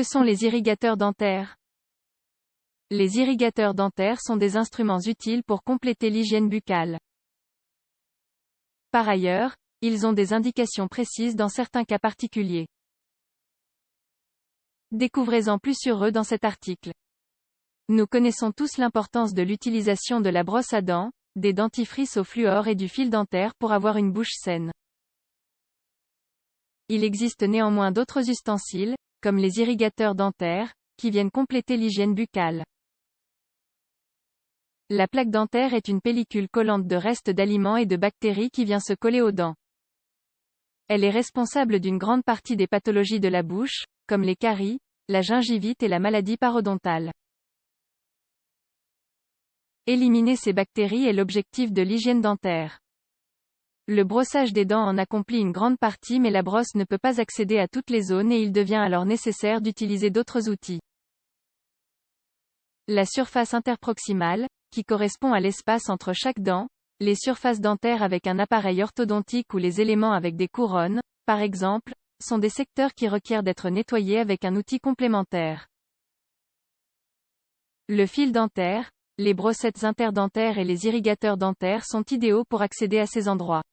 Que sont les irrigateurs dentaires? Les irrigateurs dentaires sont des instruments utiles pour compléter l'hygiène buccale. Par ailleurs, ils ont des indications précises dans certains cas particuliers. Découvrez-en plus sur eux dans cet article. Nous connaissons tous l'importance de l'utilisation de la brosse à dents, des dentifrices au fluor et du fil dentaire pour avoir une bouche saine. Il existe néanmoins d'autres ustensiles, comme les irrigateurs dentaires, qui viennent compléter l'hygiène buccale. La plaque dentaire est une pellicule collante de restes d'aliments et de bactéries qui vient se coller aux dents. Elle est responsable d'une grande partie des pathologies de la bouche, comme les caries, la gingivite et la maladie parodontale. Éliminer ces bactéries est l'objectif de l'hygiène dentaire. Le brossage des dents en accomplit une grande partie mais la brosse ne peut pas accéder à toutes les zones et il devient alors nécessaire d'utiliser d'autres outils. La surface interproximale, qui correspond à l'espace entre chaque dent, les surfaces dentaires avec un appareil orthodontique ou les éléments avec des couronnes, par exemple, sont des secteurs qui requièrent d'être nettoyés avec un outil complémentaire. Le fil dentaire, les brossettes interdentaires et les irrigateurs dentaires sont idéaux pour accéder à ces endroits.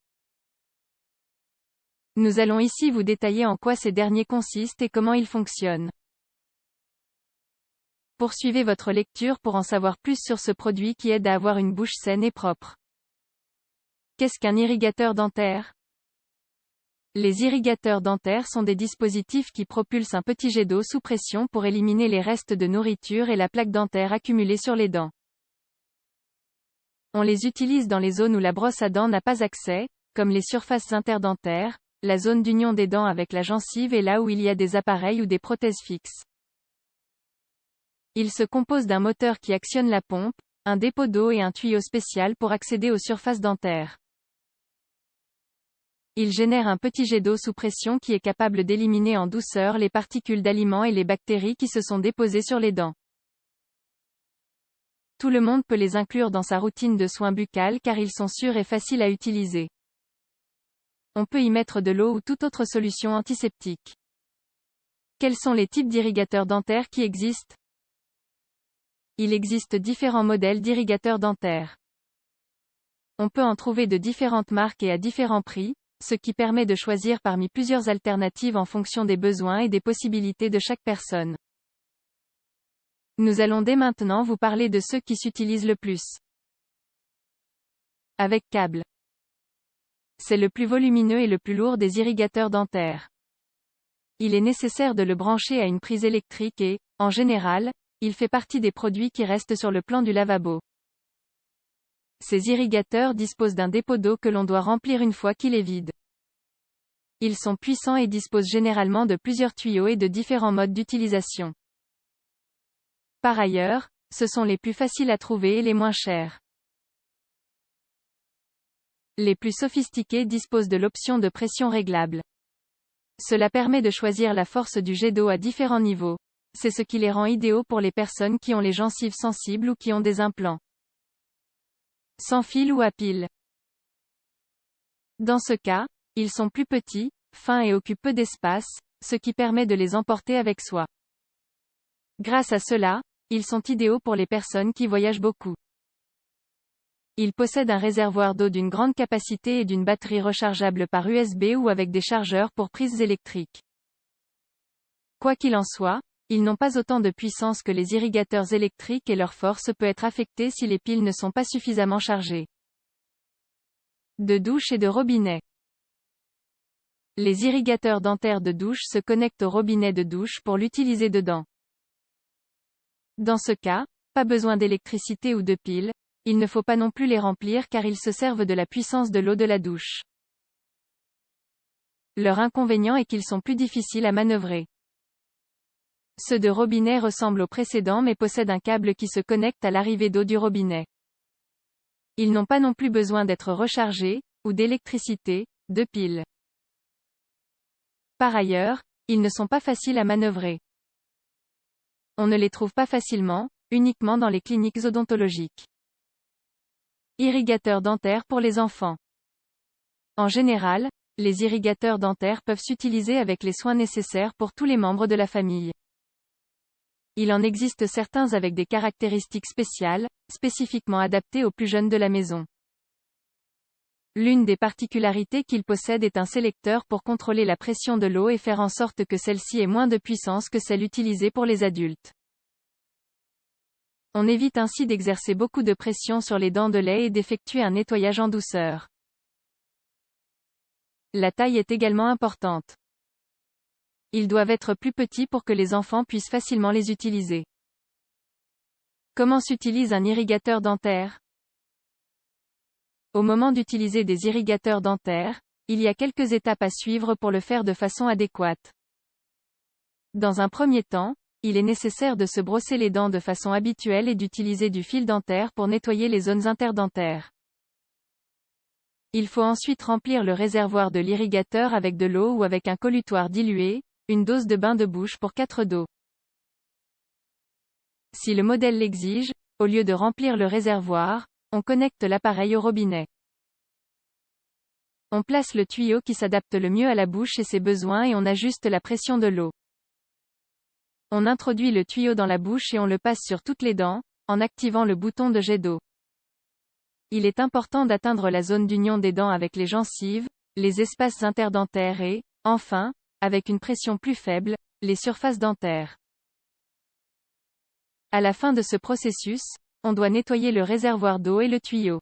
Nous allons ici vous détailler en quoi ces derniers consistent et comment ils fonctionnent. Poursuivez votre lecture pour en savoir plus sur ce produit qui aide à avoir une bouche saine et propre. Qu'est-ce qu'un irrigateur dentaire? Les irrigateurs dentaires sont des dispositifs qui propulsent un petit jet d'eau sous pression pour éliminer les restes de nourriture et la plaque dentaire accumulée sur les dents. On les utilise dans les zones où la brosse à dents n'a pas accès, comme les surfaces interdentaires, la zone d'union des dents avec la gencive et là où il y a des appareils ou des prothèses fixes. Il se compose d'un moteur qui actionne la pompe, un dépôt d'eau et un tuyau spécial pour accéder aux surfaces dentaires. Il génère un petit jet d'eau sous pression qui est capable d'éliminer en douceur les particules d'aliments et les bactéries qui se sont déposées sur les dents. Tout le monde peut les inclure dans sa routine de soins buccales car ils sont sûrs et faciles à utiliser. On peut y mettre de l'eau ou toute autre solution antiseptique. Quels sont les types d'irrigateurs dentaires qui existent? Il existe différents modèles d'irrigateurs dentaires. On peut en trouver de différentes marques et à différents prix, ce qui permet de choisir parmi plusieurs alternatives en fonction des besoins et des possibilités de chaque personne. Nous allons dès maintenant vous parler de ceux qui s'utilisent le plus. Avec câble. C'est le plus volumineux et le plus lourd des irrigateurs dentaires. Il est nécessaire de le brancher à une prise électrique et, en général, il fait partie des produits qui restent sur le plan du lavabo. Ces irrigateurs disposent d'un dépôt d'eau que l'on doit remplir une fois qu'il est vide. Ils sont puissants et disposent généralement de plusieurs tuyaux et de différents modes d'utilisation. Par ailleurs, ce sont les plus faciles à trouver et les moins chers. Les plus sophistiqués disposent de l'option de pression réglable. Cela permet de choisir la force du jet d'eau à différents niveaux. C'est ce qui les rend idéaux pour les personnes qui ont les gencives sensibles ou qui ont des implants. Sans fil ou à pile. Dans ce cas, ils sont plus petits, fins et occupent peu d'espace, ce qui permet de les emporter avec soi. Grâce à cela, ils sont idéaux pour les personnes qui voyagent beaucoup. Ils possèdent un réservoir d'eau d'une grande capacité et d'une batterie rechargeable par USB ou avec des chargeurs pour prises électriques. Quoi qu'il en soit, ils n'ont pas autant de puissance que les irrigateurs électriques et leur force peut être affectée si les piles ne sont pas suffisamment chargées. De douche et de robinet. Les irrigateurs dentaires de douche se connectent au robinet de douche pour l'utiliser dedans. Dans ce cas, pas besoin d'électricité ou de piles, il ne faut pas non plus les remplir car ils se servent de la puissance de l'eau de la douche. Leur inconvénient est qu'ils sont plus difficiles à manœuvrer. Ceux de robinet ressemblent aux précédents mais possèdent un câble qui se connecte à l'arrivée d'eau du robinet. Ils n'ont pas non plus besoin d'être rechargés, ou d'électricité, de piles. Par ailleurs, ils ne sont pas faciles à manœuvrer. On ne les trouve pas facilement, uniquement dans les cliniques odontologiques. Irrigateurs dentaires pour les enfants. En général, les irrigateurs dentaires peuvent s'utiliser avec les soins nécessaires pour tous les membres de la famille. il en existe certains avec des caractéristiques spéciales, spécifiquement adaptés aux plus jeunes de la maison. L'une des particularités qu'il possède est un sélecteur pour contrôler la pression de l'eau et faire en sorte que celle-ci ait moins de puissance que celle utilisée pour les adultes. On évite ainsi d'exercer beaucoup de pression sur les dents de lait et d'effectuer un nettoyage en douceur. La taille est également importante. Ils doivent être plus petits pour que les enfants puissent facilement les utiliser. Comment s'utilise un irrigateur dentaire? Au moment d'utiliser des irrigateurs dentaires, il y a quelques étapes à suivre pour le faire de façon adéquate. Dans un premier temps, il est nécessaire de se brosser les dents de façon habituelle et d'utiliser du fil dentaire pour nettoyer les zones interdentaires. Il faut ensuite remplir le réservoir de l'irrigateur avec de l'eau ou avec un colutoire dilué, une dose de bain de bouche pour 4 d'eau. Si le modèle l'exige, au lieu de remplir le réservoir, on connecte l'appareil au robinet. On place le tuyau qui s'adapte le mieux à la bouche et ses besoins et on ajuste la pression de l'eau. On introduit le tuyau dans la bouche et on le passe sur toutes les dents, en activant le bouton de jet d'eau. Il est important d'atteindre la zone d'union des dents avec les gencives, les espaces interdentaires et, enfin, avec une pression plus faible, les surfaces dentaires. À la fin de ce processus, on doit nettoyer le réservoir d'eau et le tuyau.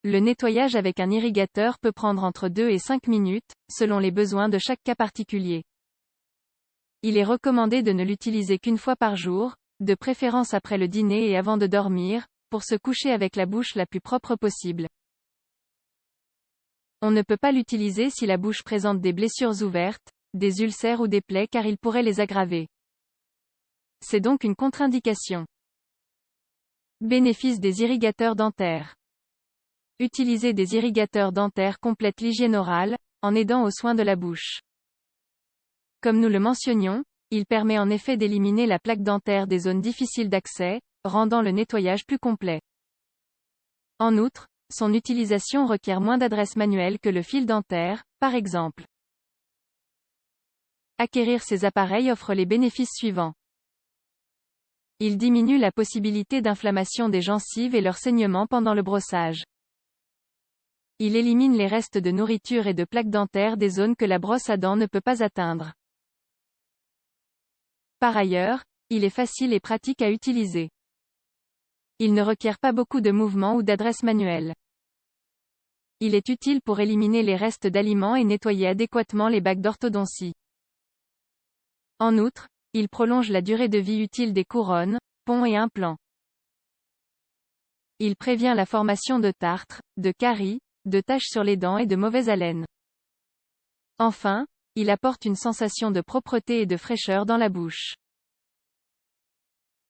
Le nettoyage avec un irrigateur peut prendre entre 2 et 5 minutes, selon les besoins de chaque cas particulier. Il est recommandé de ne l'utiliser qu'une fois par jour, de préférence après le dîner et avant de dormir, pour se coucher avec la bouche la plus propre possible. On ne peut pas l'utiliser si la bouche présente des blessures ouvertes, des ulcères ou des plaies car il pourrait les aggraver. C'est donc une contre-indication. Bénéfices des irrigateurs dentaires. Utiliser des irrigateurs dentaires complète l'hygiène orale, en aidant aux soins de la bouche. Comme nous le mentionnions, il permet en effet d'éliminer la plaque dentaire des zones difficiles d'accès, rendant le nettoyage plus complet. En outre, son utilisation requiert moins d'adresse manuelle que le fil dentaire, par exemple. Acquérir ces appareils offre les bénéfices suivants. Il diminue la possibilité d'inflammation des gencives et leur saignement pendant le brossage. Il élimine les restes de nourriture et de plaques dentaires des zones que la brosse à dents ne peut pas atteindre. Par ailleurs, il est facile et pratique à utiliser. Il ne requiert pas beaucoup de mouvements ou d'adresse manuelle. Il est utile pour éliminer les restes d'aliments et nettoyer adéquatement les bacs d'orthodontie. En outre, il prolonge la durée de vie utile des couronnes, ponts et implants. Il prévient la formation de tartres, de caries, de taches sur les dents et de mauvaise haleine. Enfin, il apporte une sensation de propreté et de fraîcheur dans la bouche.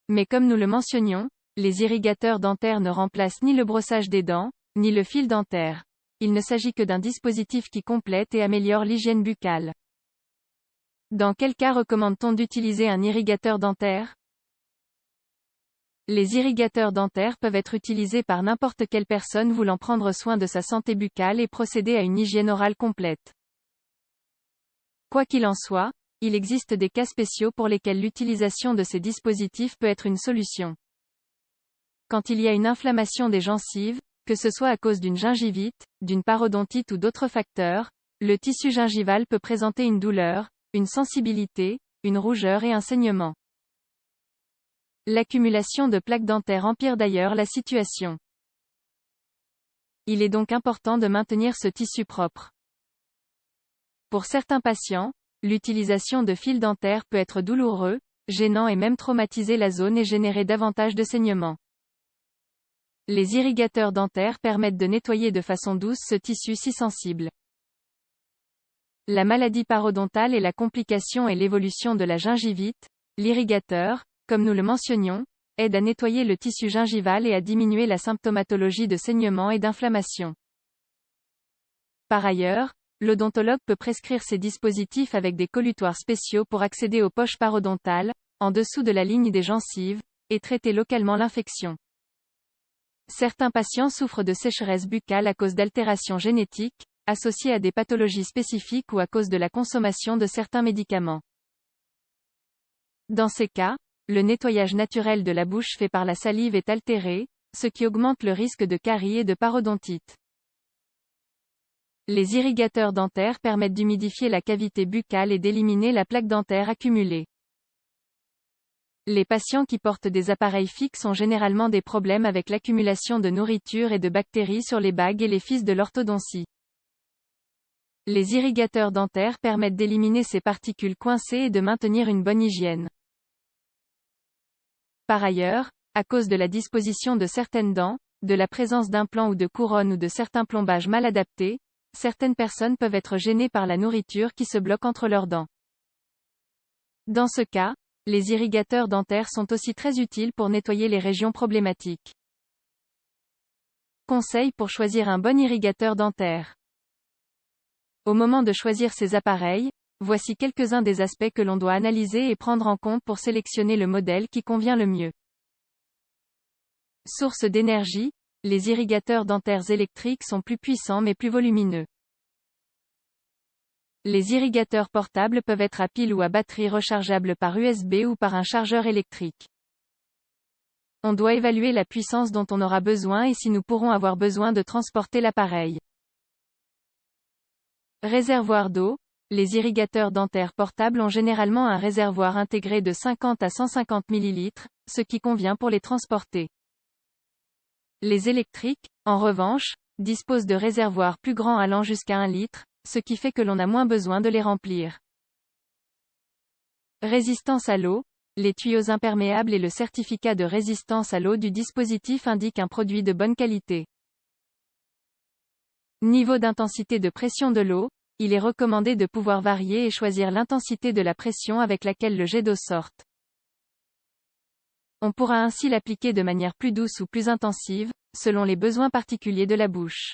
Mais comme nous le mentionnions, les irrigateurs dentaires ne remplacent ni le brossage des dents, ni le fil dentaire. Il ne s'agit que d'un dispositif qui complète et améliore l'hygiène buccale. Dans quel cas recommande-t-on d'utiliser un irrigateur dentaire? Les irrigateurs dentaires peuvent être utilisés par n'importe quelle personne voulant prendre soin de sa santé buccale et procéder à une hygiène orale complète. Quoi qu'il en soit, il existe des cas spéciaux pour lesquels l'utilisation de ces dispositifs peut être une solution. Quand il y a une inflammation des gencives, que ce soit à cause d'une gingivite, d'une parodontite ou d'autres facteurs, le tissu gingival peut présenter une douleur, une sensibilité, une rougeur et un saignement. L'accumulation de plaques dentaires empire d'ailleurs la situation. Il est donc important de maintenir ce tissu propre. Pour certains patients, l'utilisation de fils dentaires peut être douloureux, gênant et même traumatiser la zone et générer davantage de saignements. Les irrigateurs dentaires permettent de nettoyer de façon douce ce tissu si sensible. La maladie parodontale est la complication et l'évolution de la gingivite. L'irrigateur, comme nous le mentionnions, aide à nettoyer le tissu gingival et à diminuer la symptomatologie de saignement et d'inflammation. Par ailleurs, l'odontologue peut prescrire ces dispositifs avec des colutoires spéciaux pour accéder aux poches parodontales, en dessous de la ligne des gencives, et traiter localement l'infection. Certains patients souffrent de sécheresse buccale à cause d'altérations génétiques, associées à des pathologies spécifiques ou à cause de la consommation de certains médicaments. Dans ces cas, le nettoyage naturel de la bouche fait par la salive est altéré, ce qui augmente le risque de caries et de parodontite. Les irrigateurs dentaires permettent d'humidifier la cavité buccale et d'éliminer la plaque dentaire accumulée. Les patients qui portent des appareils fixes ont généralement des problèmes avec l'accumulation de nourriture et de bactéries sur les bagues et les fils de l'orthodontie. Les irrigateurs dentaires permettent d'éliminer ces particules coincées et de maintenir une bonne hygiène. Par ailleurs, à cause de la disposition de certaines dents, de la présence d'implants ou de couronnes ou de certains plombages mal adaptés, certaines personnes peuvent être gênées par la nourriture qui se bloque entre leurs dents. Dans ce cas, les irrigateurs dentaires sont aussi très utiles pour nettoyer les régions problématiques. Conseils pour choisir un bon irrigateur dentaire. Au moment de choisir ces appareils, voici quelques-uns des aspects que l'on doit analyser et prendre en compte pour sélectionner le modèle qui convient le mieux. Source d'énergie, les irrigateurs dentaires électriques sont plus puissants mais plus volumineux. Les irrigateurs portables peuvent être à pile ou à batterie rechargeable par USB ou par un chargeur électrique. On doit évaluer la puissance dont on aura besoin et si nous pourrons avoir besoin de transporter l'appareil. Réservoir d'eau. Les irrigateurs dentaires portables ont généralement un réservoir intégré de 50 à 150 ml, ce qui convient pour les transporter. Les électriques, en revanche, disposent de réservoirs plus grands allant jusqu'à 1 litre, ce qui fait que l'on a moins besoin de les remplir. Résistance à l'eau. Les tuyaux imperméables et le certificat de résistance à l'eau du dispositif indiquent un produit de bonne qualité. Niveau d'intensité de pression de l'eau. Il est recommandé de pouvoir varier et choisir l'intensité de la pression avec laquelle le jet d'eau sorte. On pourra ainsi l'appliquer de manière plus douce ou plus intensive, selon les besoins particuliers de la bouche.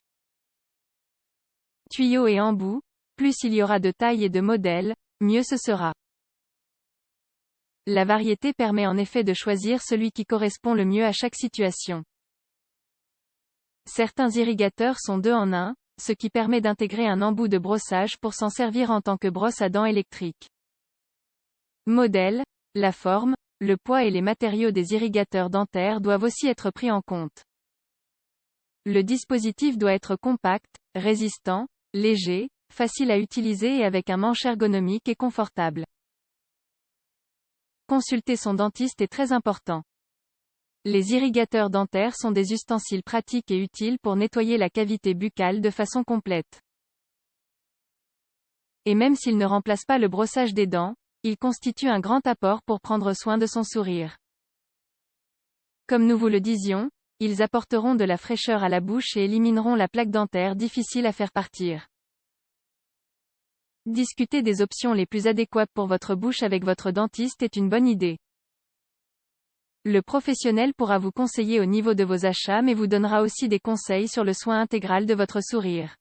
Tuyaux et embouts. Plus il y aura de taille et de modèles, mieux ce sera. La variété permet en effet de choisir celui qui correspond le mieux à chaque situation. Certains irrigateurs sont 2 en 1, ce qui permet d'intégrer un embout de brossage pour s'en servir en tant que brosse à dents électrique. Modèle, la forme, le poids et les matériaux des irrigateurs dentaires doivent aussi être pris en compte. Le dispositif doit être compact, résistant, léger, facile à utiliser et avec un manche ergonomique et confortable. Consulter son dentiste est très important. Les irrigateurs dentaires sont des ustensiles pratiques et utiles pour nettoyer la cavité buccale de façon complète. Et même s'ils ne remplacent pas le brossage des dents, ils constituent un grand apport pour prendre soin de son sourire. Comme nous vous le disions, ils apporteront de la fraîcheur à la bouche et élimineront la plaque dentaire difficile à faire partir. Discuter des options les plus adéquates pour votre bouche avec votre dentiste est une bonne idée. Le professionnel pourra vous conseiller au niveau de vos achats mais vous donnera aussi des conseils sur le soin intégral de votre sourire.